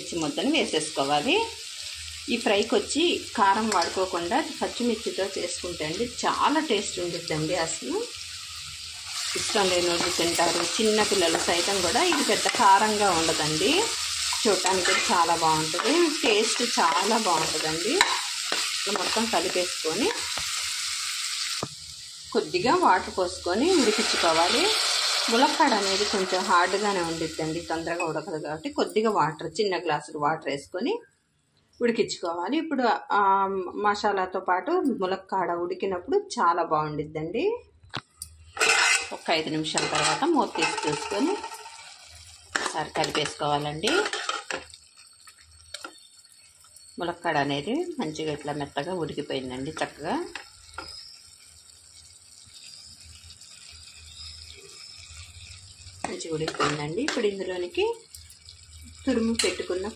మిర్చి ముద్దని వేసేసుకోవాలి. ఈ ఫ్రైకి వచ్చి కారం వాడుకోకుండా పచ్చిమిర్చితో చేసుకుంటే అండి చాలా టేస్ట్ ఉంటుందండి. అసలు ఇష్టం లేని వాళ్ళు తింటారు, చిన్నపిల్లలు సైతం కూడా. ఇది పెద్ద కారంగా ఉండదండి, చూడటానికి చాలా బాగుంటుంది, టేస్ట్ చాలా బాగుంటుందండి. మొత్తం కలిపేసుకొని కొద్దిగా వాటర్ పోసుకొని ఉడికించుకోవాలి. ములక్కాడ అనేది కొంచెం హార్డ్గానే ఉండిద్దండి, తొందరగా ఉడకదు కాబట్టి కొద్దిగా వాటర్, చిన్న గ్లాసులు వాటర్ వేసుకొని ఉడికించుకోవాలి. ఇప్పుడు మసాలాతో పాటు ములక్కాడ ఉడికినప్పుడు చాలా బాగుండిద్దండి. ఒక 5 నిమిషాల తర్వాత మూత తీసి చూసుకొని ఒకసారి కలిపేసుకోవాలండి. ములక్కాడ అనేది మంచిగా ఇట్లా మెత్తగా ఉడికిపోయిందండి, చక్కగా. మంచిగా ఉడికిపోయిందండి. ఇప్పుడు ఇందులోనికి తురుము పెట్టుకున్న